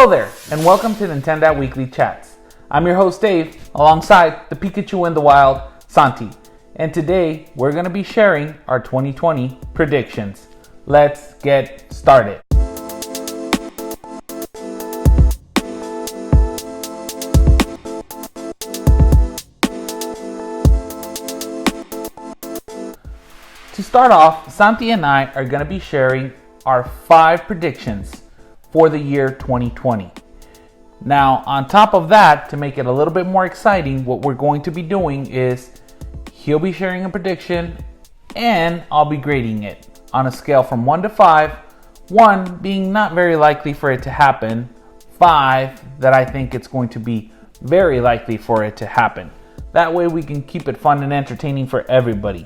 Hello there, and welcome to NintenDad Weekly Chats. I'm your host Dave, alongside the Pikachu in the Wild, Santi. And today, we're going to be sharing our 2020 predictions. Let's get started. To start off, Santi and I are going to be sharing our 5 predictions for the year 2020. Now, on top of that, to make it a little bit more exciting, what we're going to be doing is he'll be sharing a prediction and I'll be grading it on a scale from 1 to 5, 1 being not very likely for it to happen, 5 that I think it's going to be very likely for it to happen. That way we can keep it fun and entertaining for everybody.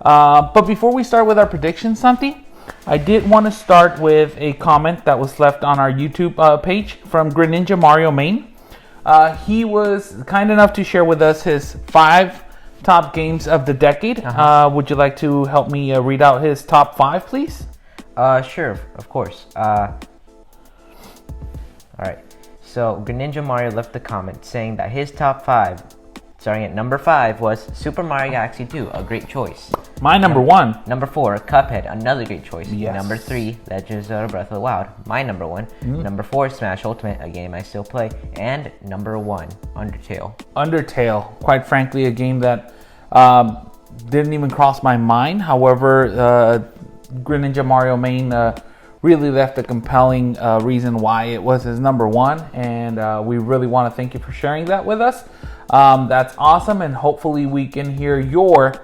But before we start with our predictions, Santi, I did want to start with a comment that was left on our YouTube page from Greninja Mario Main. He was kind enough to share with us his 5 top games of the decade. Would you like to help me read out his top 5, please? Sure, of course. Alright, so Greninja Mario left a comment saying that his top 5, starting at number 5, was Super Mario Galaxy 2, a great choice. My number 1. Number 4, Cuphead, another great choice. Yes. Number 3, Legend of Zelda Breath of the Wild, my number 1. Number 4, Smash Ultimate, a game I still play. And number 1, Undertale. Undertale, quite frankly, a game that didn't even cross my mind. However, Greninja Mario Main really left a compelling reason why it was his number 1. And we really want to thank you for sharing that with us. That's awesome, and hopefully we can hear your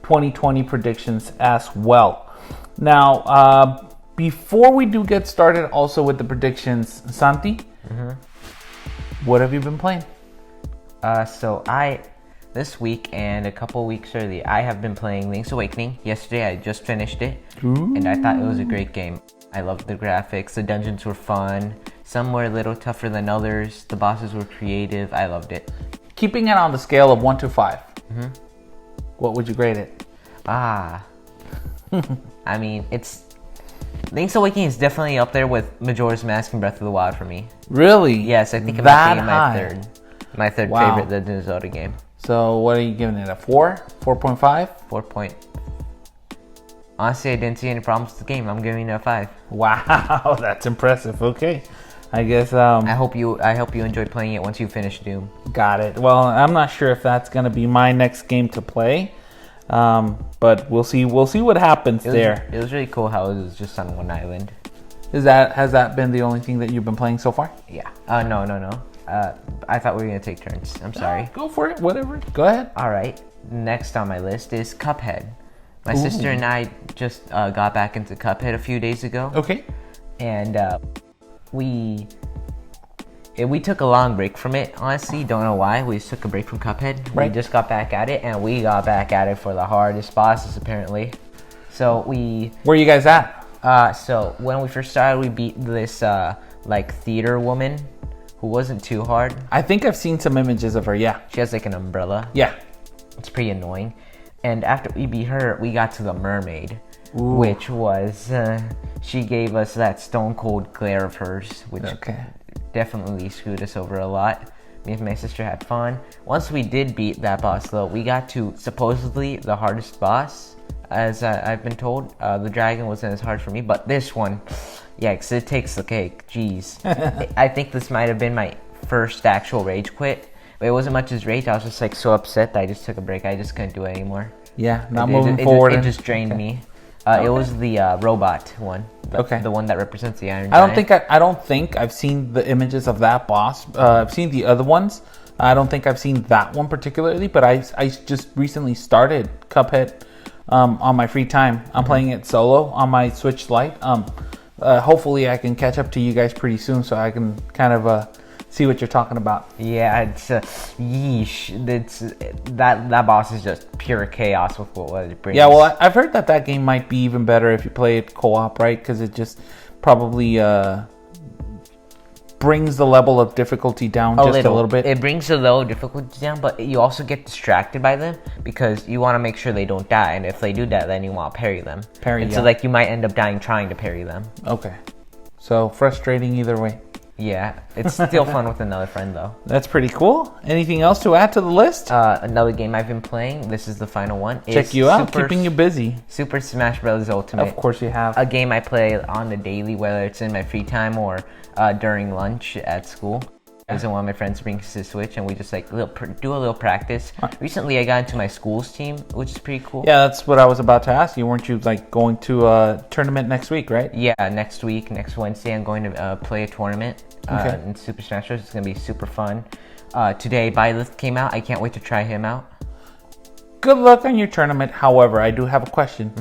2020 predictions as well. Now, before we do get started also with the predictions, Santi, what have you been playing? This week and a couple weeks early, I have been playing Link's Awakening. Yesterday I just finished it, and I thought it was a great game. I loved the graphics, the dungeons were fun, some were a little tougher than others, the bosses were creative, I loved it. Keeping it on the scale of 1 to 5, what would you grade it? I mean, Link's Awakening is definitely up there with Majora's Mask and Breath of the Wild for me. Really? Yes, I think it that might be my third Wow. favorite Legend of Zelda game. So what are you giving it, a 4? 4.5? 4 point. Honestly, I didn't see any problems with the game. I'm giving it a 5. Wow, that's impressive. Okay, I guess I hope you enjoyed playing it once you finish Doom. got it. Well, I'm not sure if that's gonna be my next game to play, but we'll see what happens there. It was really cool how it was just on one island. Has that been the only thing that you've been playing so far? Yeah. No. I thought we were gonna take turns. I'm sorry. Go for it. Whatever. Go ahead. All right. Next on my list is Cuphead. My sister and I just got back into Cuphead a few days ago. Okay. And we took a long break from it. Honestly, don't know why. We just took a break from Cuphead. Right. We just got back at it, and we got back at it for the hardest bosses apparently. So Where are you guys at? So when we first started, we beat this like theater woman who wasn't too hard. I think I've seen some images of her. Yeah. She has like an umbrella. Yeah. It's pretty annoying. And after we beat her, we got to the mermaid, Ooh. which was she gave us that stone cold glare of hers, which definitely screwed us over a lot. Me and my sister had fun. Once we did beat that boss, though, we got to supposedly the hardest boss, as I've been told. The dragon wasn't as hard for me, but this one, yikes, it takes the cake. Jeez. I think this might have been my first actual rage quit. But it wasn't much as rage. I was just like so upset that I just took a break. I just couldn't do it anymore. Yeah, not moving forward. It just drained me. It was the robot one. The one that represents the Iron Giant. I don't think I've seen the images of that boss. I've seen the other ones. I don't think I've seen that one particularly. But I just recently started Cuphead on my free time. I'm playing it solo on my Switch Lite. Hopefully I can catch up to you guys pretty soon, so I can kind of see what you're talking about. Yeah, it's yeesh. That boss is just pure chaos with what it brings. Yeah, well, I've heard that game might be even better if you play it co-op, right? Because it just probably brings the level of difficulty down a little bit. It brings the level of difficulty down, but you also get distracted by them because you want to make sure they don't die, and if they do die, then you want to parry them. So like you might end up dying trying to parry them. Okay, so frustrating either way. Yeah, it's still fun with another friend though. That's pretty cool. Anything else to add to the list? Another game I've been playing, this is the final one. Check you out, keeping you busy. Super Smash Bros. Ultimate. Of course you have. A game I play on the daily, whether it's in my free time or during lunch at school. And one of my friends brings his Switch, and we just like do a little practice. Recently, I got into my school's team, which is pretty cool. Yeah, that's what I was about to ask you. Weren't you like going to a tournament next week, right? Yeah, next Wednesday, I'm going to play a tournament in Super Smash Bros. It's gonna be super fun. Today, Byleth came out. I can't wait to try him out. Good luck on your tournament. However, I do have a question.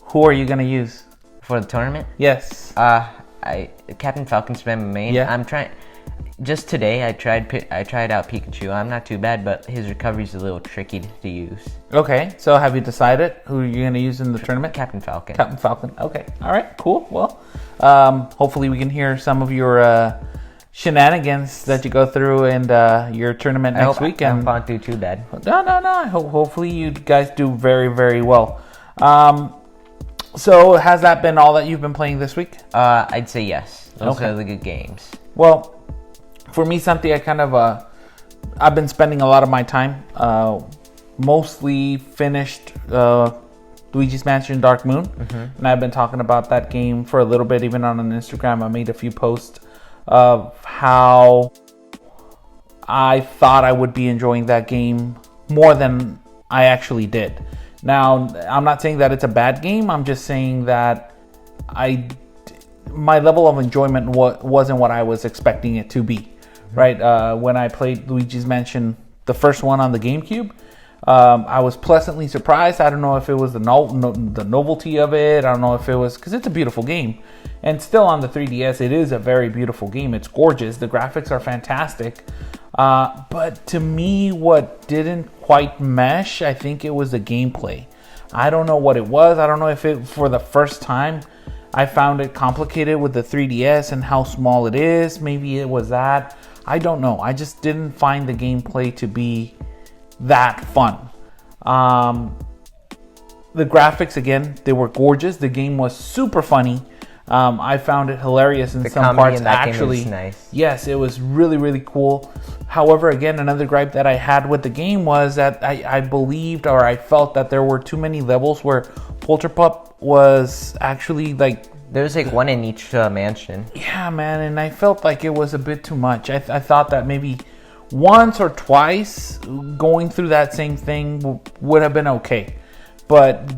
Who are you gonna use for the tournament? Yes. Captain Falcon's been my main. Yeah. I'm trying. Just today, I tried out Pikachu. I'm not too bad, but his recovery's a little tricky to use. Okay, so have you decided who you're going to use in the tournament? Captain Falcon. Captain Falcon. Okay, all right, cool. Well, hopefully we can hear some of your shenanigans that you go through in your tournament next weekend. I don't do too bad. No. Hopefully you guys do very, very well. So has that been all that you've been playing this week? I'd say yes. Those are the good games. Well, for me, Santi, I've been spending a lot of my time, mostly finished Luigi's Mansion Dark Moon. And I've been talking about that game for a little bit, even on Instagram. I made a few posts of how I thought I would be enjoying that game more than I actually did. Now, I'm not saying that it's a bad game. I'm just saying that my level of enjoyment wasn't what I was expecting it to be. Right, when I played Luigi's Mansion, the first one on the GameCube, I was pleasantly surprised. I don't know if it was the novelty of it. I don't know if it was because it's a beautiful game, and still on the 3DS, it is a very beautiful game. It's gorgeous. The graphics are fantastic, but to me, what didn't quite mesh, I think it was the gameplay. I don't know what it was. I don't know if it for the first time I found it complicated with the 3DS and how small it is. Maybe it was that. I don't know. I just didn't find the gameplay to be that fun. The graphics, again, they were gorgeous. The game was super funny. I found it hilarious in some parts. Actually, nice. Yes, it was really, really cool. However, again, another gripe that I had with the game was that I believed or I felt that there were too many levels where Polterpup was actually like... There's like one in each mansion. Yeah, man, and I felt like it was a bit too much. I thought that maybe once or twice going through that same thing would have been okay. But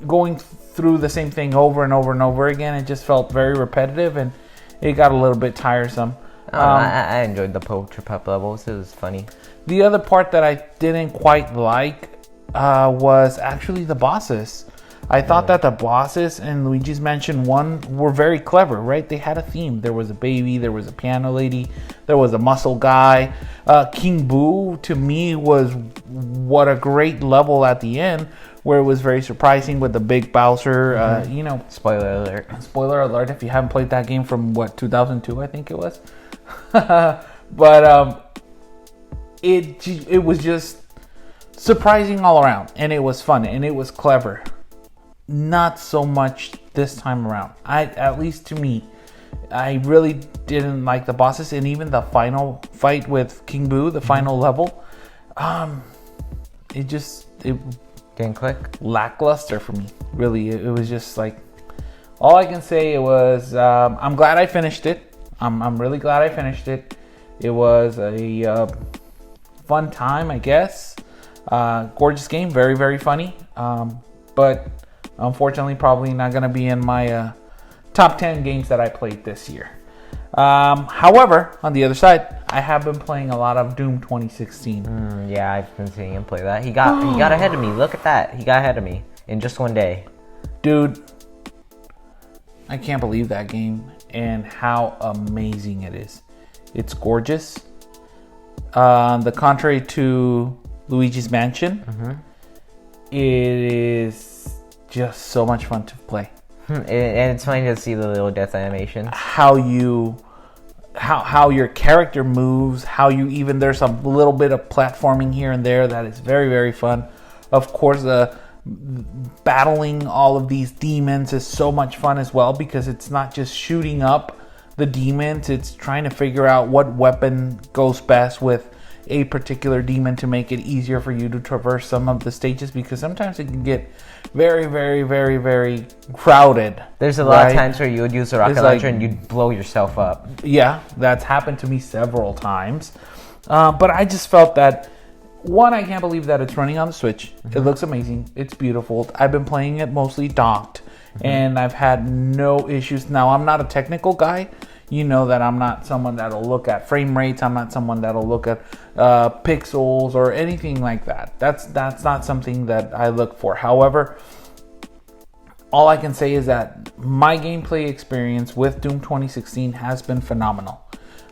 going through the same thing over and over and over again, it just felt very repetitive and it got a little bit tiresome. I enjoyed the Polterpup levels. It was funny. The other part that I didn't quite like was actually the bosses. I thought that the bosses in Luigi's Mansion 1 were very clever, right? They had a theme. There was a baby, there was a piano lady, there was a muscle guy. King Boo, to me, was what a great level at the end, where it was very surprising with the big Bowser, Spoiler alert. Spoiler alert if you haven't played that game from, 2002, I think it was. But it was just surprising all around, and it was fun, and it was clever. Not so much this time around. At least to me, I really didn't like the bosses, and even the final fight with King Boo, the final level. It didn't click. Lackluster for me. Really, it was just like all I can say. It was. I'm glad I finished it. I'm really glad I finished it. It was a fun time, I guess. Gorgeous game, very, very funny. But unfortunately, probably not going to be in my top 10 games that I played this year. However, on the other side, I have been playing a lot of Doom 2016. Yeah, I've been seeing him play that. He got ahead of me. Look at that. He got ahead of me in just one day. Dude, I can't believe that game and how amazing it is. It's gorgeous. The contrary to Luigi's Mansion, it is just so much fun to play. And it's funny to see the little death animation. How your character moves, there's a little bit of platforming here and there that is very, very fun. Of course, battling all of these demons is so much fun as well, because it's not just shooting up the demons. It's trying to figure out what weapon goes best with a particular demon to make it easier for you to traverse some of the stages, because sometimes it can get very, very, very, very crowded. There's a lot of times where you would use a rocket launcher and you'd blow yourself up. Yeah, that's happened to me several times. But I just felt that, one, I can't believe that it's running on the Switch. It looks amazing. It's beautiful. I've been playing it mostly docked, and I've had no issues. Now, I'm not a technical guy. You know that I'm not someone that'll look at frame rates. I'm not someone that'll look at pixels or anything like that. That's not something that I look for. However, all I can say is that my gameplay experience with Doom 2016 has been phenomenal.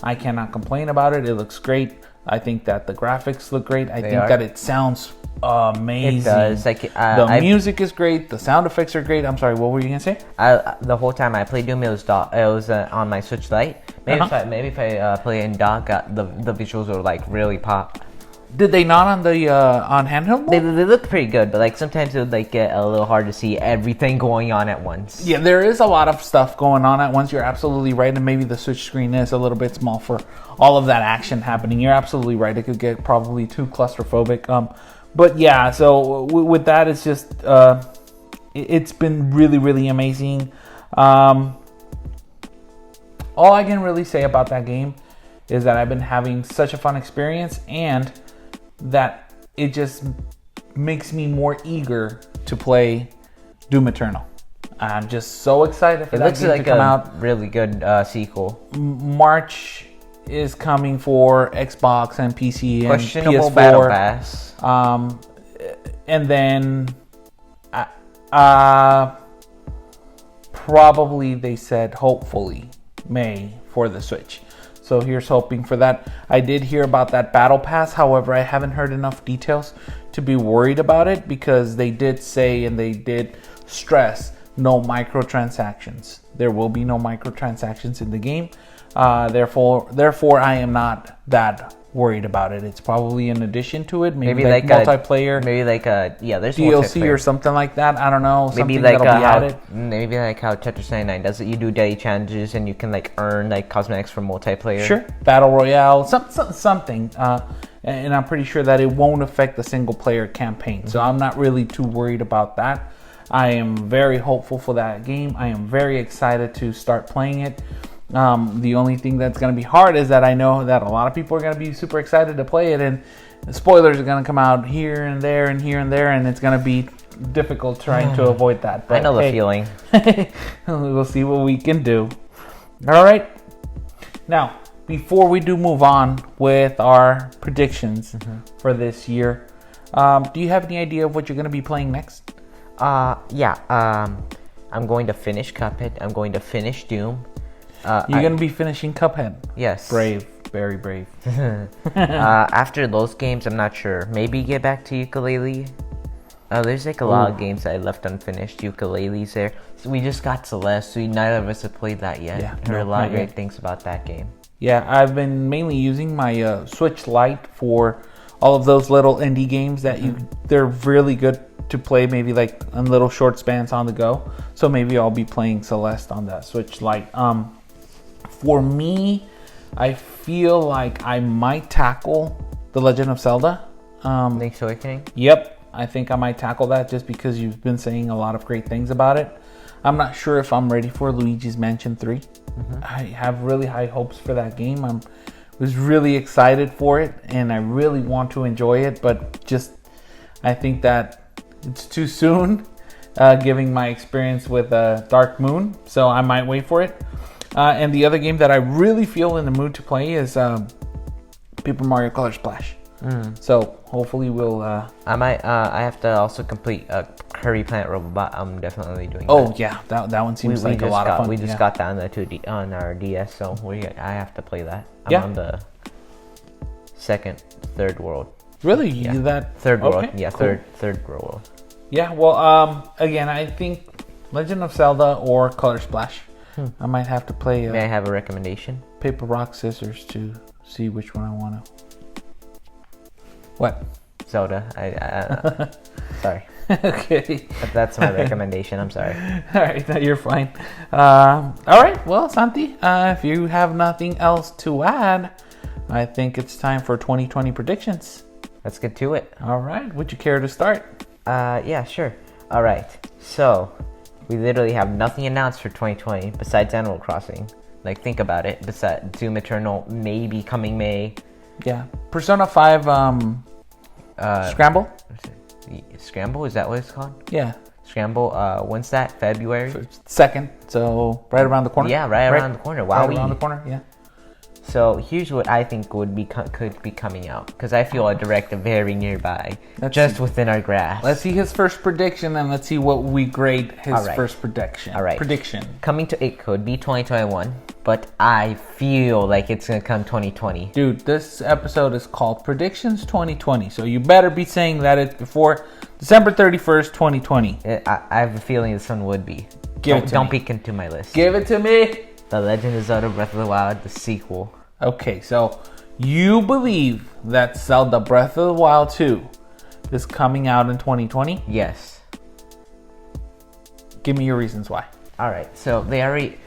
I cannot complain about it. It looks great. I think that the graphics look great. I think that it sounds amazing. It does. The music is great. The sound effects are great. I'm sorry, what were you gonna say? The whole time I played Doom, it was on my Switch Lite. Maybe if I play in dock, the visuals are like really pop. Did they not on the on handheld mode? They look pretty good, but like sometimes it would like get a little hard to see everything going on at once. Yeah, there is a lot of stuff going on at once. You're absolutely right, and maybe the Switch screen is a little bit small for all of that action happening. You're absolutely right. It could get probably too claustrophobic. But yeah, so with that, it's just it's been really, really amazing. All I can really say about that game is that I've been having such a fun experience, and that it just makes me more eager to play Doom Eternal. I'm just so excited for that game to come out. It looks like a really good sequel. March is coming for Xbox and PC and questionable PS4. Battle Pass. And then probably they said hopefully May for the Switch. So here's hoping for that. I did hear about that Battle Pass. However, I haven't heard enough details to be worried about it, because they did say and they did stress no microtransactions. There will be no microtransactions in the game. Therefore, I am not that worried about it. It's probably in addition to it. Maybe like multiplayer. There's DLC or something like that. I don't know. Maybe like how Tetris 99 does it. You do daily challenges and you can like earn like cosmetics for multiplayer. Sure. Battle Royale. Something. And I'm pretty sure that it won't affect the single player campaign. So I'm not really too worried about that. I am very hopeful for that game. I am very excited to start playing it. The only thing that's going to be hard is that I know that a lot of people are going to be super excited to play it, and spoilers are going to come out here and there and here and there, and it's going to be difficult trying to avoid that. But I know the feeling. We'll see what we can do. All right. Now, before we do move on with our predictions for this year, do you have any idea of what you're going to be playing next? I'm going to finish Cuphead. I'm going to finish Doom. You're going to be finishing Cuphead? Yes. Brave. Very brave. After those games, I'm not sure. Maybe get back to Yooka-Laylee. There's like a lot of games that I left unfinished. Yooka-Laylee's there. So we just got Celeste, so neither of us have played that yet. Yeah, heard a lot of great things about that game. Yeah, I've been mainly using my Switch Lite for all of those little indie games that they're really good to play, maybe like on little short spans on the go. So maybe I'll be playing Celeste on that Switch Lite. For me, I feel like I might tackle The Legend of Zelda. Link's Awakening? Yep, I think I might tackle that just because you've been saying a lot of great things about it. I'm not sure if I'm ready for Luigi's Mansion 3. I have really high hopes for that game. I was really excited for it, and I really want to enjoy it, but just I think that it's too soon, given my experience with Dark Moon, so I might wait for it. And the other game that I really feel in the mood to play is Paper Mario Color Splash. So hopefully we'll. I might. I have to also complete Curry Planet Robobot. I'm definitely doing. Oh yeah, that one seems like a lot of fun. We just got that on the 2D on our DS, so I have to play that. I'm on the third world. Really? Yeah. That third world? Yeah, cool. third world. Yeah. Well, again, I think Legend of Zelda or Color Splash. I might have to play. May I have a recommendation? Paper, rock, scissors to see which one I want to. What? Zelda. Sorry. Okay. That's my recommendation. I'm sorry. All right, no, you're fine. All right, well, Santi, if you have nothing else to add, I think it's time for 2020 predictions. Let's get to it. All right, would you care to start? Yeah, sure. All right. So, we literally have nothing announced for 2020 besides Animal Crossing. Like, think about it. Besides Doom Eternal, maybe coming May. Yeah. Persona 5 Scramble? Scramble, is that what it's called? Yeah. Scramble, when's that? February? 2nd, so right around the corner? Yeah, right around the corner. Wow. Right around the corner, yeah. So here's what I think could be coming out, because I feel a direct very nearby, within our grasp. Let's see his first prediction, and let's see what we grade his first prediction. All right. Prediction. It could be 2021, but I feel like it's gonna come 2020. Dude, this episode is called Predictions 2020, so you better be saying that it's before December 31st, 2020. I have a feeling this one would be. Don't peek into my list. Give it to me. The Legend of Zelda Breath of the Wild, the sequel. Okay, so you believe that Zelda Breath of the Wild 2 is coming out in 2020? Yes. Give me your reasons why. All right, so they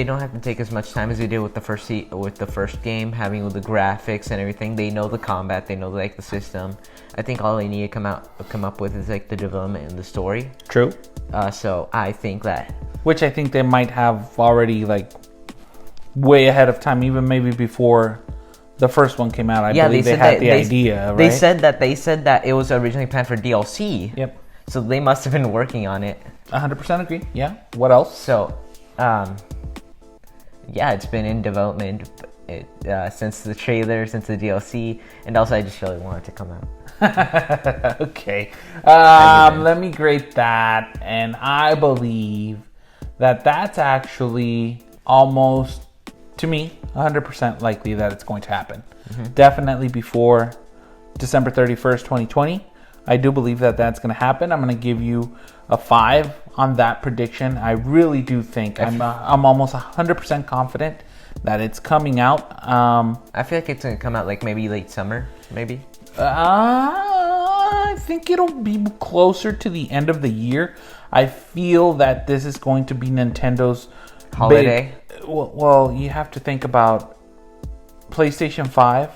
don't have to take as much time as they did with the first game, having all the graphics and everything. They know the combat, they know like the system. I think all they need to come up with is like the development and the story. True. So I think that, which I think they might have already like way ahead of time, even maybe before the first one came out. I believe they had the idea, right? They said that it was originally planned for DLC. Yep. So they must have been working on it. 100% agree. Yeah. What else? So, yeah, it's been in development since the trailer, since the DLC, and also I just really want it to come out. Okay. Let me grade that, and I believe that that's actually almost, to me, 100% likely that it's going to happen. Mm-hmm. Definitely before December 31st, 2020. I do believe that that's going to happen. I'm going to give you a 5 on that prediction. I really do think I'm almost 100% confident that it's coming out. I feel like it's going to come out like maybe late summer, maybe. I think it'll be closer to the end of the year. I feel that this is going to be Nintendo's holiday. Well, you have to think about PlayStation 5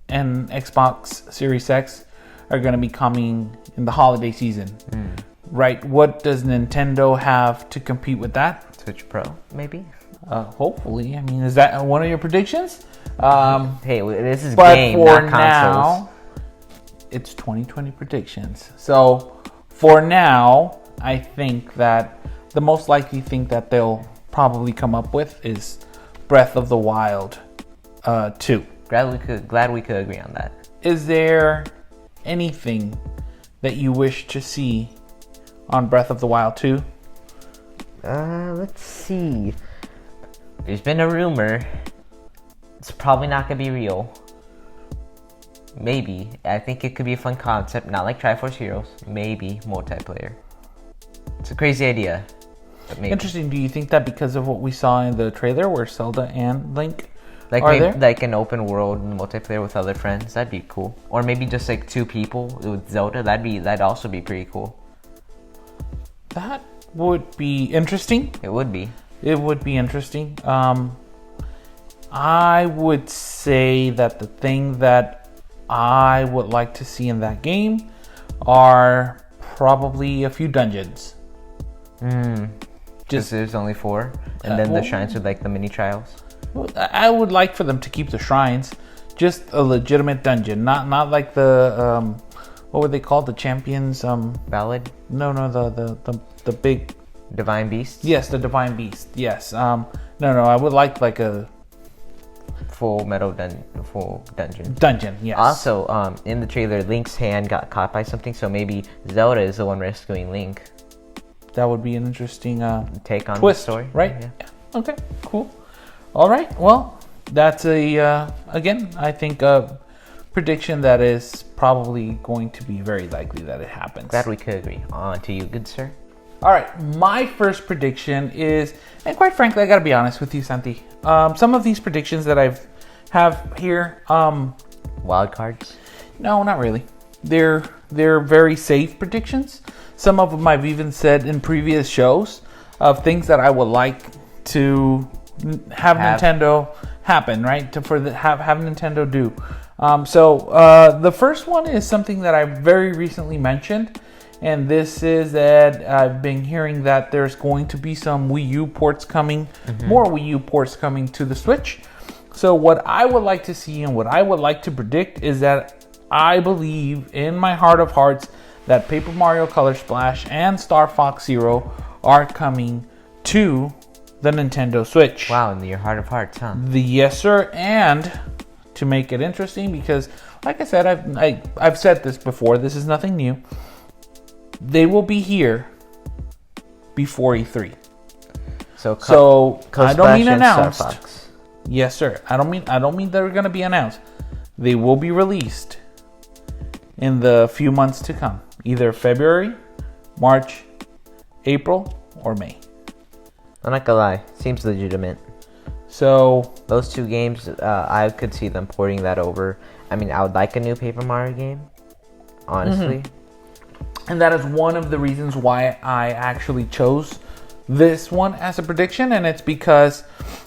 and Xbox Series X are going to be coming in the holiday season. Right? What does Nintendo have to compete with that? Switch Pro, maybe? Hopefully. I mean, is that one of your predictions? Hey, this is game, not consoles. Now, it's 2020 predictions. So, for now, I think that the most likely thing that they'll probably come up with is Breath of the Wild 2. Glad we could agree on that. Is there anything that you wish to see on Breath of the Wild 2? Let's see. There's been a rumor. It's probably not gonna be real. Maybe. I think it could be a fun concept, not like Triforce Heroes. Maybe multiplayer. It's a crazy idea. But maybe. Interesting. Do you think that because of what we saw in the trailer where Zelda and Link like are maybe, there? Like an open world multiplayer with other friends, that'd be cool. Or maybe just like 2 people with Zelda, that'd also be pretty cool. That would be interesting. It would be. It would be interesting. I would say that the thing that I would like to see in that game are probably a few dungeons. Just there's only 4, and then the shrines with like the mini trials. I would like for them to keep the shrines, just a legitimate dungeon, not like the what were they called? The champions Ballad? No, the big Divine Beast? Yes, the Divine Beast. Yes. No, I would like a full dungeon. Dungeon, yes. Also, in the trailer, Link's hand got caught by something, so maybe Zelda is the one rescuing Link. That would be an interesting take on twist, the story, right? Yeah. Okay, cool. All right, well, that's again, I think a prediction that is probably going to be very likely that it happens. Glad we could agree. On to you, good sir. All right, my first prediction is, and quite frankly, I gotta be honest with you, Santi. Some of these predictions that have here, wild cards? No, not really. they're very safe predictions. Some of them I've even said in previous shows of things that I would like to have Nintendo happen, right? Have Nintendo do. So the first one is something that I very recently mentioned, and this is that I've been hearing that there's going to be some Wii U ports coming, more Wii U ports coming to the Switch. So what I would like to see and what I would like to predict is that I believe in my heart of hearts that Paper Mario Color Splash and Star Fox Zero are coming to the Nintendo Switch. Wow, in your heart of hearts, huh? Yes, sir. And to make it interesting, because like I said, I've said this before, this is nothing new. They will be here before E3. So I don't mean announced. Yes, sir. I don't mean they're going to be announced. They will be released in the few months to come, either February, March, April, or May. I'm not gonna lie, seems legitimate. So those two games, I could see them porting that over. I mean, I would like a new Paper Mario game, honestly. And that is one of the reasons why I actually chose this one as a prediction, and it's because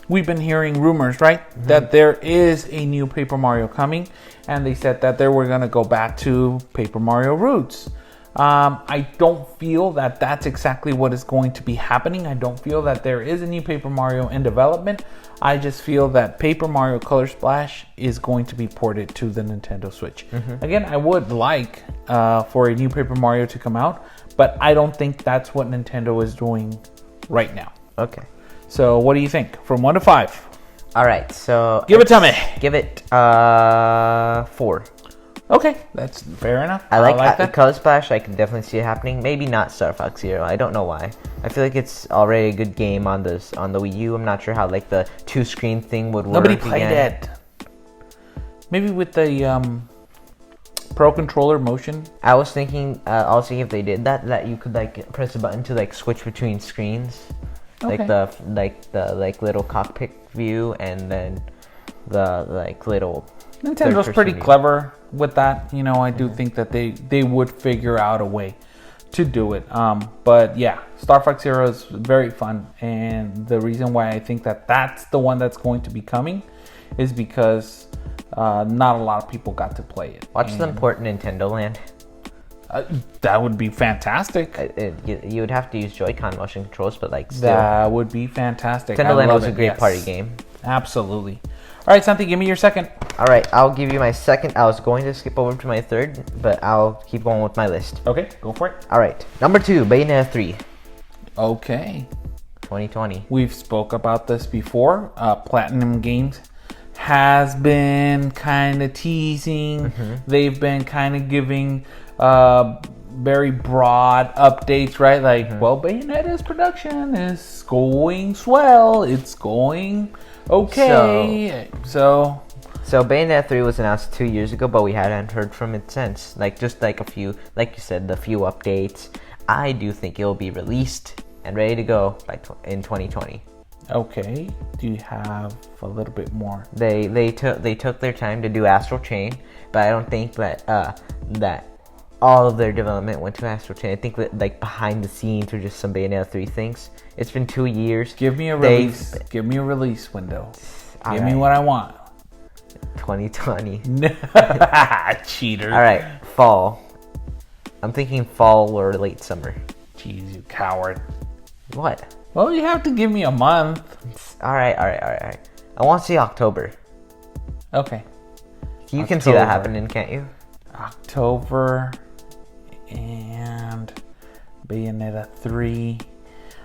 we've been hearing rumors, right, that there is a new Paper Mario coming, and they said that they were going to go back to Paper Mario roots. I don't feel that that's exactly what is going to be happening. I don't feel that there is a new Paper Mario in development. I just feel that Paper Mario Color Splash is going to be ported to the Nintendo Switch. Again, I would like for a new Paper Mario to come out, but I don't think that's what Nintendo is doing right now. Okay. So what do you think? From 1 to 5. All right. So give it to me. Give it 4. Okay, that's fair enough. I like that. Color Splash, I can definitely see it happening. Maybe not Star Fox Zero. I don't know why. I feel like it's already a good game on the Wii U. I'm not sure how like the 2-screen thing would work. Nobody played it. Maybe with the Pro Controller motion. I was thinking also if they did that you could like press a button to like switch between screens, like the little cockpit view and then the like little. Nintendo's pretty clever with that. You know, I do think that they would figure out a way to do it. But yeah, Star Fox Zero is very fun, and the reason why I think that that's the one that's going to be coming is because not a lot of people got to play it. Watch them port Nintendo Land. That would be fantastic. You would have to use Joy-Con motion controls, but like still. That would be fantastic. Nintendo Land was a great party game. Absolutely. All right, Santi, give me your second. All right, I'll give you my second. I was going to skip over to my third, but I'll keep going with my list. Okay, go for it. All right, number 2, Bayonetta 3. Okay. 2020. We've spoke about this before. Platinum Games has been kind of teasing. They've been kind of giving very broad updates, right? Like, well, Bayonetta's production is going swell. It's going okay. So Bayonetta 3 was announced 2 years ago, but we hadn't heard from it since. Like, just like a few, like you said, the few updates. I do think it'll be released and ready to go in 2020. Okay. Do you have a little bit more? They took their time to do Astral Chain, but I don't think that that all of their development went to Astral Chain. I think that like behind the scenes or just some Bayonetta 3 things. It's been 2 years. Give me a release. Give me a release window. Give me what I want. 2020. Cheater. All right, fall. I'm thinking fall or late summer. Jeez, you coward. What? Well, you have to give me a month. All right. I want to see October. Okay. You can see that happening, can't you? October and Bayonetta 3.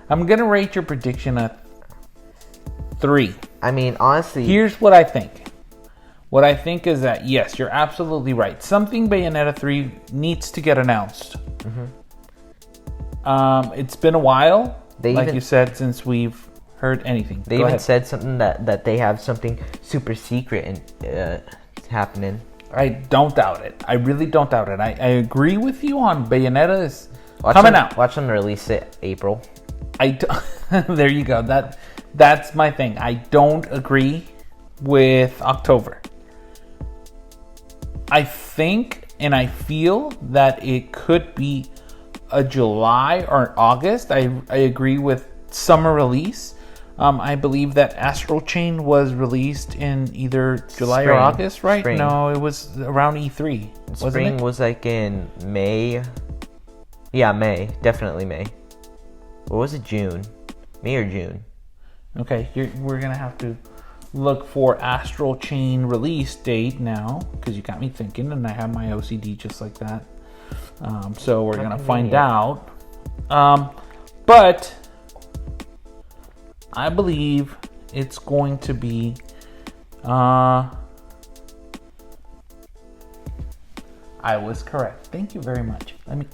I'm going to rate your prediction a 3. I mean, honestly... Here's what I think. What I think is that, yes, you're absolutely right. Something Bayonetta 3 needs to get announced. It's been a while, you said, since we've heard anything. They even said something that they have something super secret and happening. I don't doubt it. I really don't doubt it. I agree with you on Bayonetta is coming out. Watch them release it April. There you go. That's my thing. I don't agree with October. I think and I feel that it could be a July or August. I agree with summer release. I believe that Astral Chain was released in either July or August, right? Spring. No, it was around E3. Spring was like in May. Yeah, May. Definitely May. Or was it June? May or June? Okay, we're going to have to look for Astral Chain release date now, because you got me thinking, and I have my OCD just like that. So we're going to find out. But I believe it's going to be I was correct. Thank you very much. Let me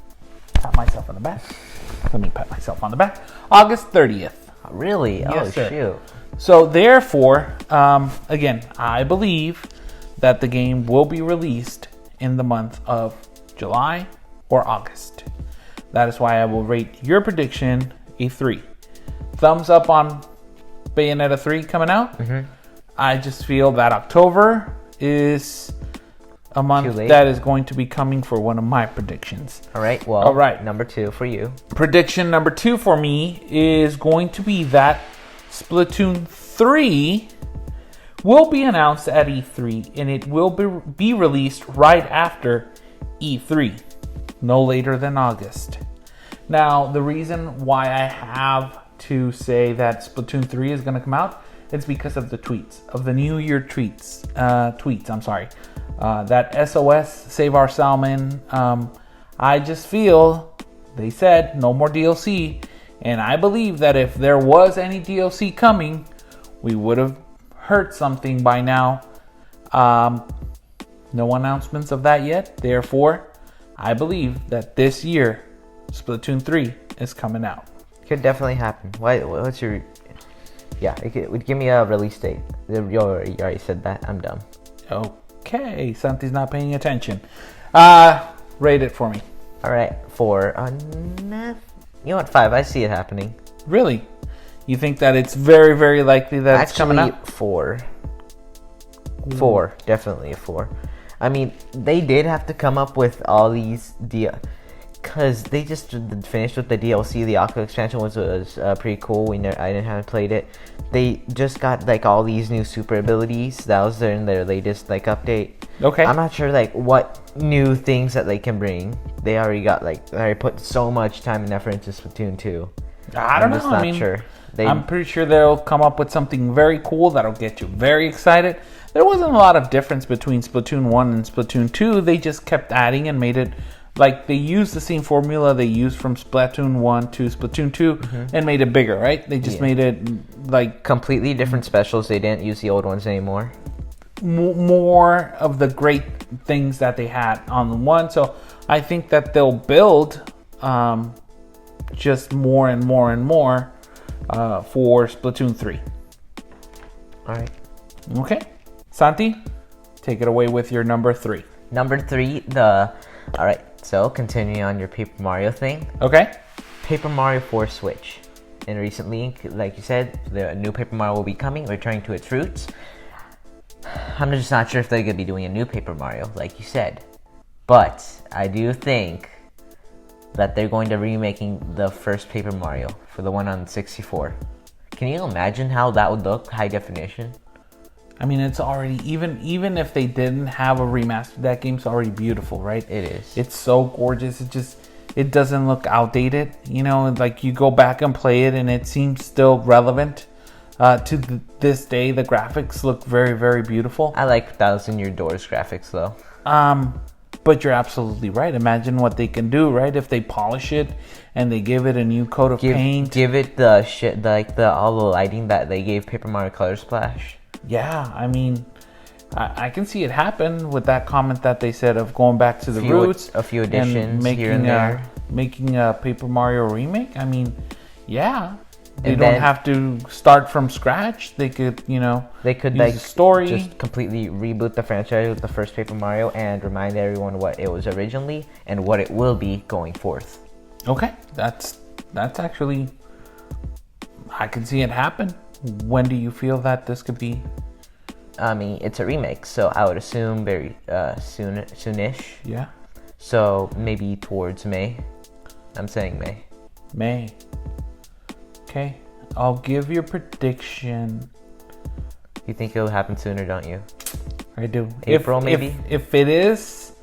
pat myself on the back. August 30th. Really? Yes, sir. Shoot. So therefore, again, I believe that the game will be released in the month of July or August. That is why I will rate your prediction a 3. Thumbs up on Bayonetta 3 coming out. Mm-hmm. I just feel that October is a month that is going to be coming for one of my predictions. All right. Well, all right. Number 2 for you. Prediction number 2 for me is going to be that Splatoon 3 will be announced at E3, and it will be released right after E3, no later than August. Now, the reason why I have to say that Splatoon 3 is going to come out, it's because of the tweets, of the New Year tweets. That SOS, Save Our Salmon. I just feel they said no more DLC, and I believe that if there was any DLC coming, we would have heard something by now. No announcements of that yet. Therefore, I believe that this year, Splatoon 3 is coming out. Could definitely happen. What's your... Yeah, it would give me a release date. You already said that. I'm dumb. Okay, Santi's not paying attention. Rate it for me. All right, 4. You know what? 5. I see it happening. Really? You think that it's very, very likely that it's coming out? 4. 4. Definitely a 4. I mean, they did have to come up with all these because they just finished with the DLC. The Aqua expansion was pretty cool. I didn't played it. They just got like all these new super abilities. That was in their latest update. Okay. I'm not sure what new things that they can bring. They already put so much time and effort into Splatoon 2. I'm just not sure. I'm pretty sure they'll come up with something very cool that'll get you very excited. There wasn't a lot of difference between Splatoon 1 and Splatoon 2. They just kept adding and made it like they used the same formula they used from Splatoon 1 to Splatoon 2 and made it bigger, right? They just made it like completely different specials. They didn't use the old ones anymore. More of the great things that they had on the one. So I think that they'll build just more and more and more for Splatoon 3. All right. Okay. Santi, take it away with your number 3. Number 3, all right. So continuing on your Paper Mario thing. Okay. Paper Mario 4 Switch. And recently, like you said, the new Paper Mario will be coming, returning to its roots. I'm just not sure if they're going to be doing a new Paper Mario, like you said. But I do think that they're going to be remaking the first Paper Mario for the one on 64. Can you imagine how that would look, high definition? I mean, it's already, even if they didn't have a remaster, that game's already beautiful, right? It is. It's so gorgeous. It doesn't look outdated. You know, like you go back and play it and it seems still relevant. This day, the graphics look very, very beautiful. I like Thousand Year Doors graphics though. But you're absolutely right. Imagine what they can do, right? If they polish it and they give it a new coat of paint. Give it the shit, all the lighting that they gave Paper Mario Color Splash. Yeah, I mean, I can see it happen with that comment that they said of going back to the roots. A few additions here and there. Making a Paper Mario remake. I mean, yeah. They don't have to start from scratch. They could, they could use the story. Just completely reboot the franchise with the first Paper Mario and remind everyone what it was originally and what it will be going forth. Okay, that's actually, I can see it happen. When do you feel that this could be? I mean, it's a remake, so I would assume very soonish. Yeah. So maybe towards May. I'm saying May. May. Okay. I'll give you a prediction. You think it'll happen sooner, don't you? I do. April, maybe? If it is,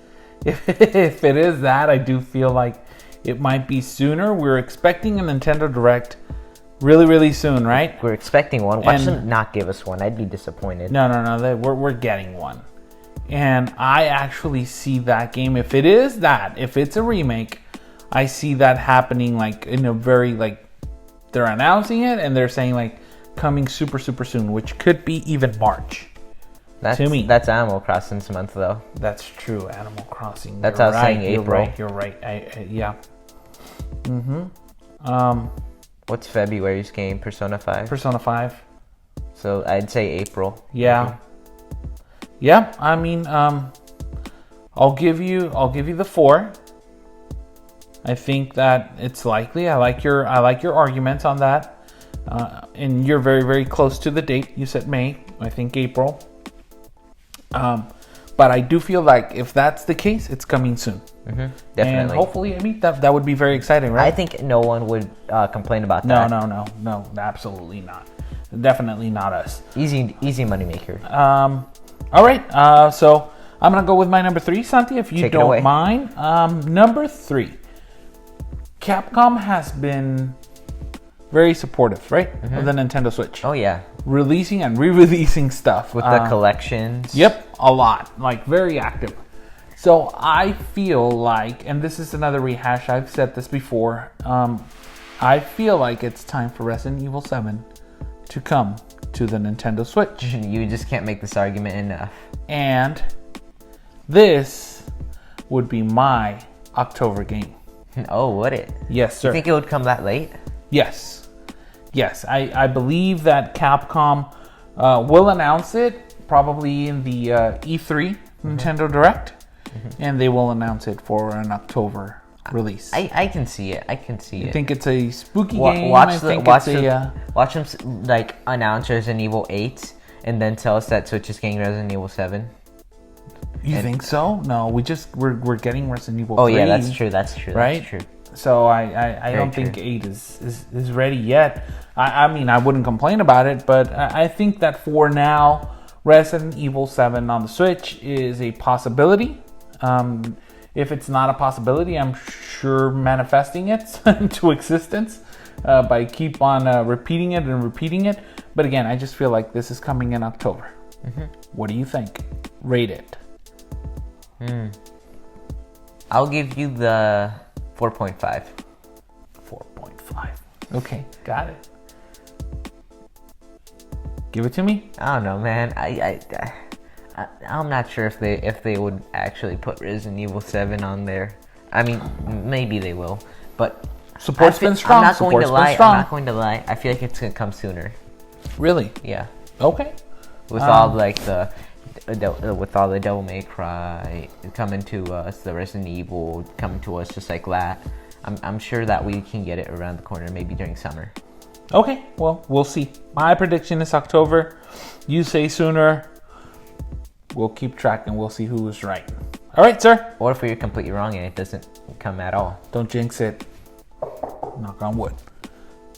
if it is that, I do feel like it might be sooner. We're expecting a Nintendo Direct really, really soon, right? We're expecting one. Watch them not give us one. I'd be disappointed. No. We're getting one. And I actually see that game. If it is that, if it's a remake, I see that happening like in a very like, they're announcing it and they're saying like coming super, super soon, which could be even March. To me. That's Animal Crossing's month, though. That's true. Animal Crossing. That's how I was saying April. You're right. Yeah. What's February's game? Persona 5? Persona 5. So I'd say April. Yeah. Yeah. I mean, I'll give you the 4. I think that it's likely. I like your arguments on that. And you're very, very close to the date. You said May. I think April. But I do feel like if that's the case, it's coming soon. Definitely. And hopefully, I mean, that would be very exciting, right? I think no one would complain about that. No, absolutely not. Definitely not us. Easy moneymaker. All right. So I'm gonna go with my number 3, Santi, if you don't mind. Number 3. Capcom has been very supportive, right, of the Nintendo Switch. Oh yeah. Releasing and re-releasing stuff with the collections. Yep, a lot. Like very active. So I feel like, and this is another rehash, I've said this before, I feel like it's time for Resident Evil 7 to come to the Nintendo Switch. You just can't make this argument enough. And this would be my October game. Oh, would it? Yes, sir. You think it would come that late? Yes. I believe that Capcom will announce it probably in the E3 Nintendo Direct. And they will announce it for an October release. I can see it. I think it's a spooky game. Watch them like announce Resident Evil 8 and then tell us that Switch is getting Resident Evil 7. You think so? No, we're getting Resident Evil 3. Oh yeah, that's true. Right? That's true. So I don't think 8 is ready yet. I mean, I wouldn't complain about it, but I think that for now, Resident Evil 7 on the Switch is a possibility. If it's not a possibility, I'm sure manifesting it into existence by keep on repeating it. But again, I just feel like this is coming in October. What do you think? Rate it. I'll give you the 4.5. 4.5. Okay, got it. Give it to me. I don't know, man. I'm not sure if they would actually put Resident Evil 7 on there. I mean, maybe they will, but support's been strong. I'm not going to lie. I feel like it's gonna come sooner. Really? Yeah. Okay. With all like with all the Devil May Cry coming to us, the Resident Evil coming to us just like that, I'm sure that we can get it around the corner, maybe during summer. Okay, well, we'll see. My prediction is October. You say sooner. We'll keep track and we'll see who was right. All right, sir. Or if we're completely wrong and it doesn't come at all. Don't jinx it. Knock on wood.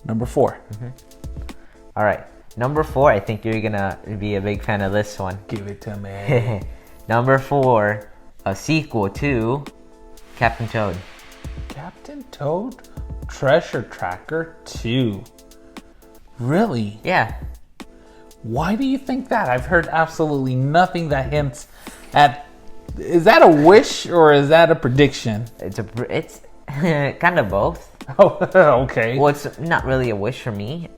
Number 4. All right. Number 4, I think you're going to be a big fan of this one. Give it to me. Number 4, a sequel to Captain Toad. Captain Toad Treasure Tracker 2. Really? Yeah. Why do you think that? I've heard absolutely nothing that hints at... Is that a wish or is that a prediction? It's kind of both. Oh, okay. Well, it's not really a wish for me.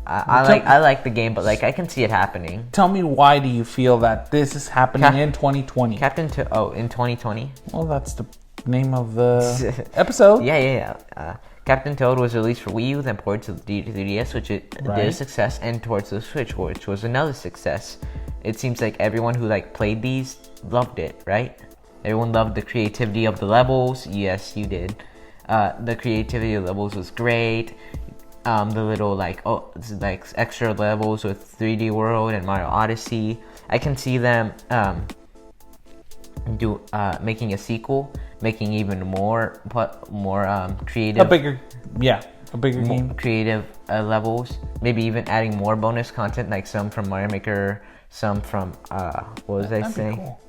I like the game, but like I can see it happening. Tell me, why do you feel that this is happening in 2020? In 2020? Well, that's the name of the episode. Yeah. Captain Toad was released for Wii U, then ported to the 3DS, which did a success, and towards the Switch, which was another success. It seems like everyone who played these loved it, right? Everyone loved the creativity of the levels. Yes, you did. The creativity of the levels was great. The little extra levels with 3D World and Mario Odyssey. I can see them making a sequel, making even more creative, A bigger game. creative levels. Maybe even adding more bonus content, like some from Mario Maker, some from what was I saying? Cool.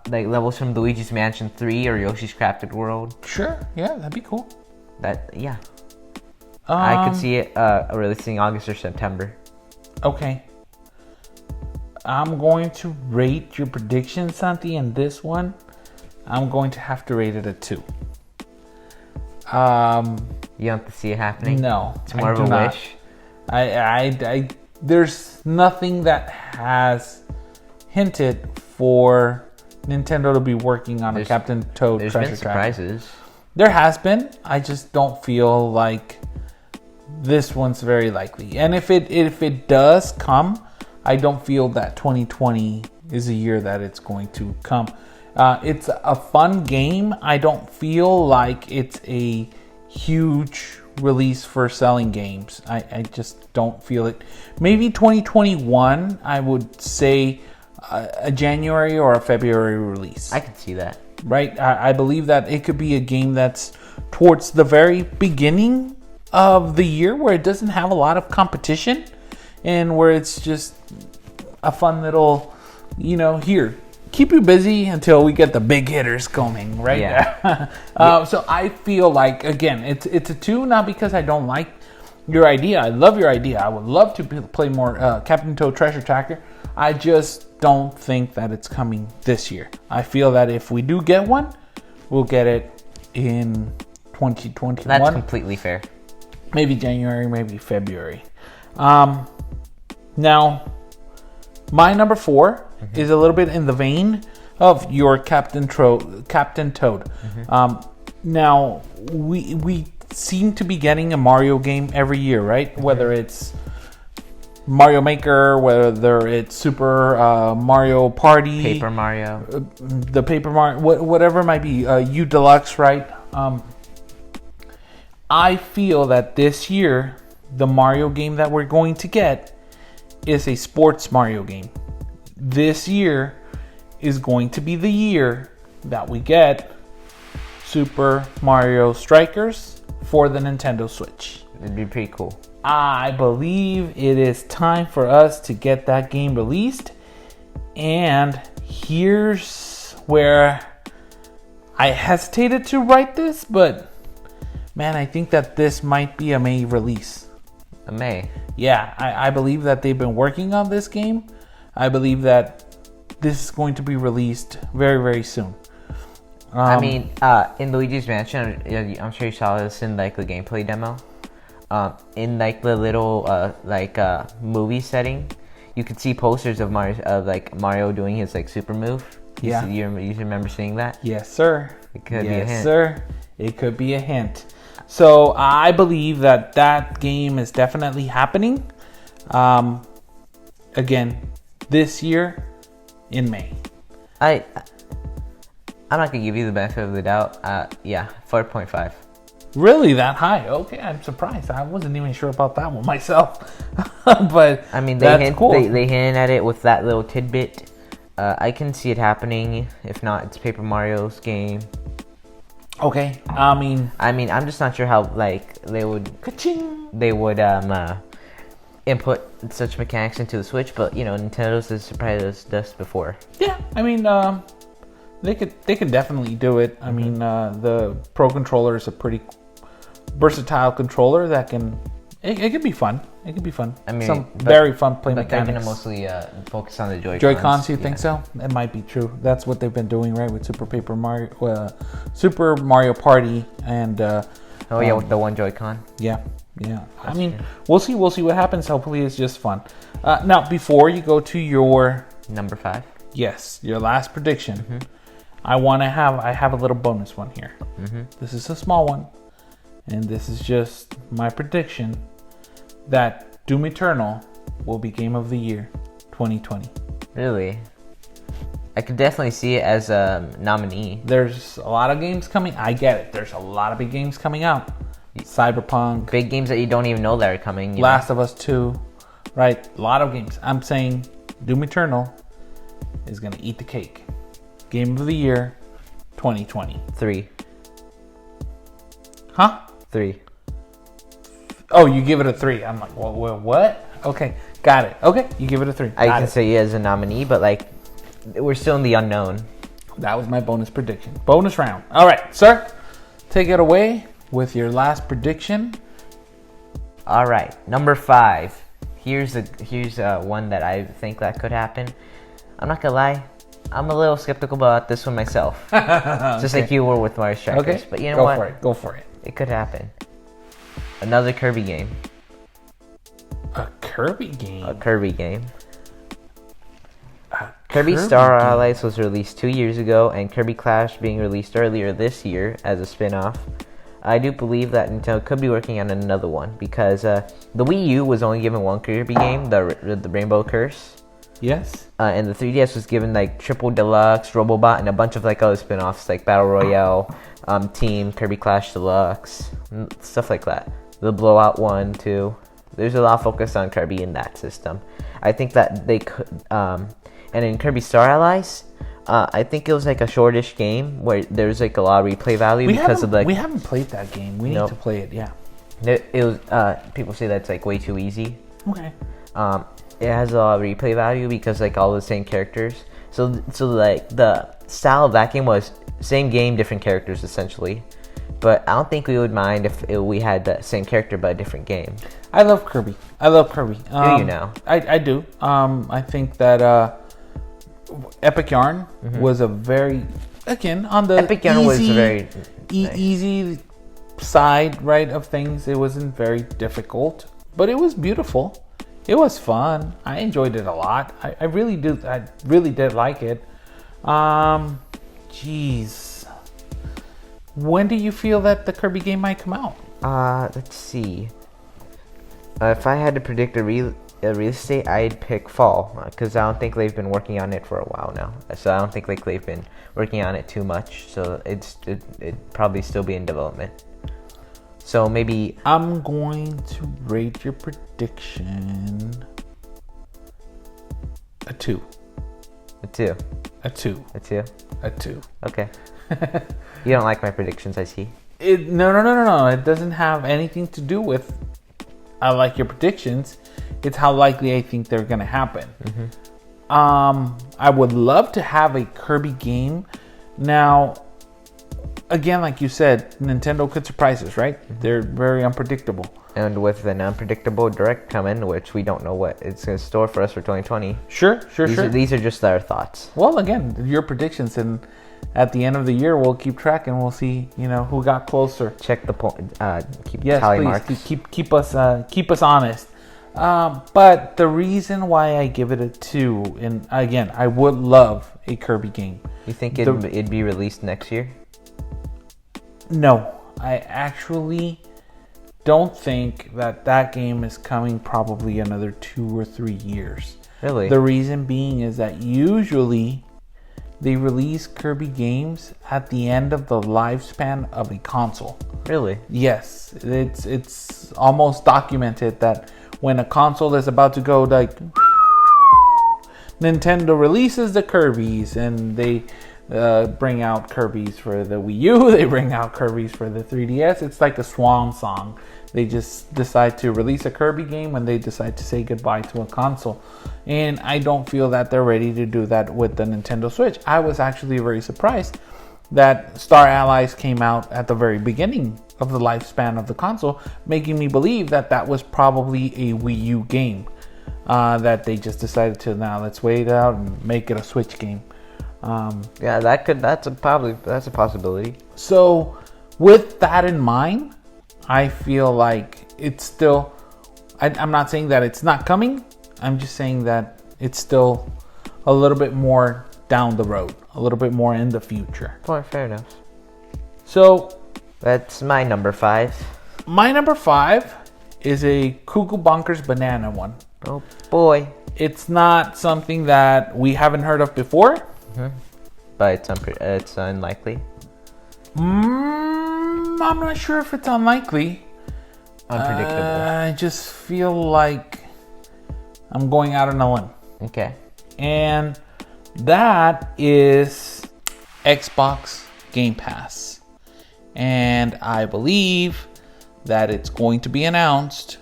Like levels from Luigi's Mansion 3 or Yoshi's Crafted World. Sure, yeah, that'd be cool. I could see it releasing August or September. Okay. I'm going to rate your prediction, Santi, and this one, I'm going to have to rate it a 2. You don't see it happening? No, it's more of a wish. I there's nothing that has hinted for Nintendo to be working on a Captain Toad treasure tracker. There's been surprises. There has been. I just don't feel like this one's very likely. And if it does come, I don't feel that 2020 is a year that it's going to come. It's a fun game. I don't feel like it's a huge release for selling games. I just don't feel it. Maybe 2021, I would say a January or a February release. I could see that. Right? I believe that it could be a game that's towards the very beginning of the year where it doesn't have a lot of competition and where it's just a fun little, here, keep you busy until we get the big hitters coming, right? Yeah. So I feel like, again, it's a 2, not because I don't like your idea. I love your idea. I would love to play more Captain Toad Treasure Tracker. I just don't think that it's coming this year. I feel that if we do get one, we'll get it in 2021. That's completely fair. Maybe January, maybe February. Now, my number 4 is a little bit in the vein of your Captain Toad. Now, we seem to be getting a Mario game every year, right? Whether it's Mario Maker, whether it's Super Mario Party, Paper Mario, the Paper Mario, whatever it might be, U Deluxe, right? I feel that this year, the Mario game that we're going to get is a sports Mario game. This year is going to be the year that we get Super Mario Strikers for the Nintendo Switch. It'd be pretty cool. I believe it is time for us to get that game released. And here's where I hesitated to write this, but man, I think that this might be a May release. A May? Yeah, I believe that they've been working on this game. I believe that this is going to be released very, very soon. In Luigi's Mansion, I'm sure you saw this in like the gameplay demo. In like the little movie setting, you could see posters of Mario doing his like super move. You remember seeing that? Yes, sir. It could be a hint. Yes, sir. It could be a hint. So I believe that game is definitely happening. Again, this year in May. I'm not gonna give you the benefit of the doubt. 4.5. Really, that high? Okay, I'm surprised. I wasn't even sure about that one myself. But I mean, cool. They hinted at it with that little tidbit. I can see it happening. If not, it's Paper Mario's game. Okay, I'm just not sure how they would input such mechanics into the Switch, but Nintendo's has surprised us before. Yeah, they could definitely do it. The Pro Controller is a pretty versatile controller that can. It could be fun. It could be fun. Very fun play mechanics. They're gonna mostly focus on the Joy-Cons. Joy-Cons, you think so? It might be true. That's what they've been doing, right, with Super Mario Party and. With the one Joy-Con. Yeah. We'll see. We'll see what happens. Hopefully, it's just fun. Now, before you go to your number 5, yes, your last prediction, I have a little bonus one here. This is a small one, and this is just my prediction that Doom Eternal will be Game of the Year 2020. Really? I could definitely see it as a nominee. There's a lot of games coming. I get it. There's a lot of big games coming out. Cyberpunk. Big games that you don't even know that are coming. Last of Us 2. Right? A lot of games. I'm saying Doom Eternal is going to eat the cake. Game of the Year 2020. 3. Huh? 3. Oh, you give it a 3. I'm like, what? Okay, got it. Okay, you give it a 3. I can say you as a nominee, but like, we're still in the unknown. That was my bonus prediction. Bonus round. All right, sir. Take it away with your last prediction. All right, number 5. Here's one that I think that could happen. I'm not gonna lie, I'm a little skeptical about this one myself. Just like you were with Mario Strikers. Okay, But you know what? Go for it. It could happen. Another Kirby game. A Kirby game? A Kirby game. Kirby Star Allies was released 2 years ago, and Kirby Clash being released earlier this year as a spin-off. I do believe that Nintendo could be working on another one, because the Wii U was only given one Kirby game, the Rainbow Curse. Yes. And the 3DS was given like Triple Deluxe, Robobot, and a bunch of like other spin-offs like Battle Royale, Team, Kirby Clash Deluxe, stuff like that. The Blowout 1, 2. There's a lot of focus on Kirby in that system. I think that they could, and in Kirby Star Allies, I think it was like a shortish game where there's like a lot of replay value we haven't played that game. We need to play it. Yeah. It was people say that's like way too easy. Okay. It has a lot of replay value because like all the same characters. So like the style of that game was same game, different characters essentially. But I don't think we would mind if we had the same character but a different game. I love Kirby. Do you now? I do. I think that Epic Yarn was a very, again, on the Epic Yarn was very nice. Easy side, right, of things. It wasn't very difficult, but it was beautiful. It was fun. I enjoyed it a lot. I really do. I really did like it. Jeez. When do you feel that the Kirby game might come out? Let's see. If I had to predict a release date, I'd pick fall, because I don't think they've been working on it for a while now. So I don't think like they've been working on it too much. So it'd probably still be in development. So maybe I'm going to rate your prediction a 2. A 2. A 2. A 2. A 2. Okay. You don't like my predictions, I see. No. It doesn't have anything to do with I like your predictions. It's how likely I think they're gonna happen. I would love to have a Kirby game. Now, again, like you said, Nintendo could surprise us, right? They're very unpredictable. And with an unpredictable direct coming, which we don't know what it's in store for us for 2020. Sure. These are just our thoughts. Well, again, your predictions, and at the end of the year, we'll keep track and we'll see, who got closer. Check the point. Keep yes, tally please, marks. Keep us honest. But the reason why I give it a 2, and again, I would love a Kirby game. You think it'd be released next year? No, I actually don't think that game is coming probably another 2 or 3 years. Really? The reason being is that usually they release Kirby games at the end of the lifespan of a console. Really? Yes, it's almost documented that when a console is about to go, like, Nintendo releases the Kirbys and they bring out Kirbys for the Wii U, they bring out Kirbys for the 3DS. It's like a swan song. They just decide to release a Kirby game when they decide to say goodbye to a console. And I don't feel that they're ready to do that with the Nintendo Switch. I was actually very surprised that Star Allies came out at the very beginning of the lifespan of the console, making me believe that was probably a Wii U game that they just decided to, now let's wait out and make it a Switch game. Yeah, that's a possibility. So with that in mind, I feel like it's still, I'm not saying that it's not coming. I'm just saying that it's still a little bit more down the road, a little bit more in the future. Fair enough. So that's my number 5. My number 5 is a Cuckoo Bonkers Banana one. Oh boy. It's not something that we haven't heard of before. But it's unlikely. I'm not sure if it's unlikely. Unpredictable. I just feel like I'm going out on a limb. Okay. And that is Xbox Game Pass. And I believe that it's going to be announced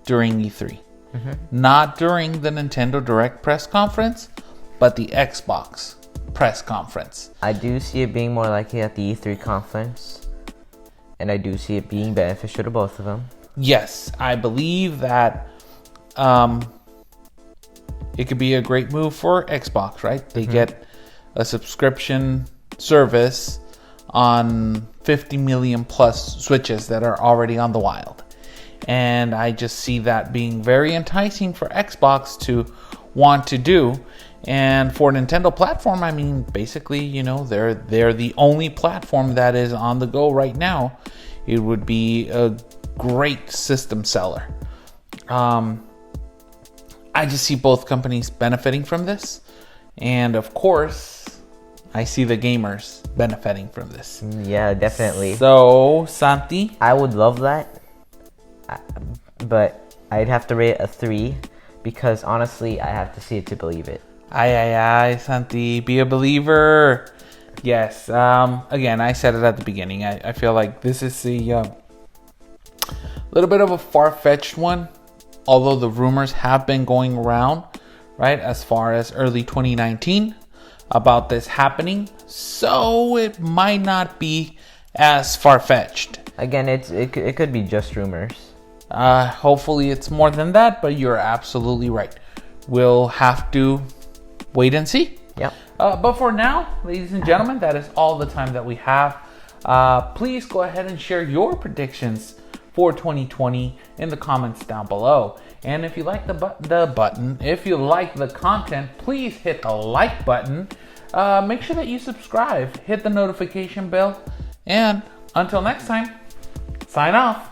during E3. Not during the Nintendo Direct press conference, but the Xbox press conference. I do see it being more likely at the E3 conference, and I do see it being beneficial to both of them. Yes, I believe that it could be a great move for Xbox, right? They get a subscription service on 50 million plus Switches that are already on the wild. And I just see that being very enticing for Xbox to want to do. And for Nintendo platform, I mean, basically, you know, they're the only platform that is on the go right now. It would be a great system seller. I just see both companies benefiting from this. And of course, I see the gamers benefiting from this. Yeah, definitely. So, Santi? I would love that. But I'd have to rate it a 3 because honestly, I have to see it to believe it. Ay, Santi, be a believer. Yes. Again, I said it at the beginning. I feel like this is a little bit of a far-fetched one, although the rumors have been going around, right, as far as early 2019 about this happening. So it might not be as far-fetched. Again, it could be just rumors. Hopefully it's more than that, but you're absolutely right. We'll have to wait and see. Yep. But for now, ladies and gentlemen, that is all the time that we have. Please go ahead and share your predictions for 2020 in the comments down below. And if you like if you like the content, please hit the like button. Make sure that you subscribe, hit the notification bell, and until next time, sign off.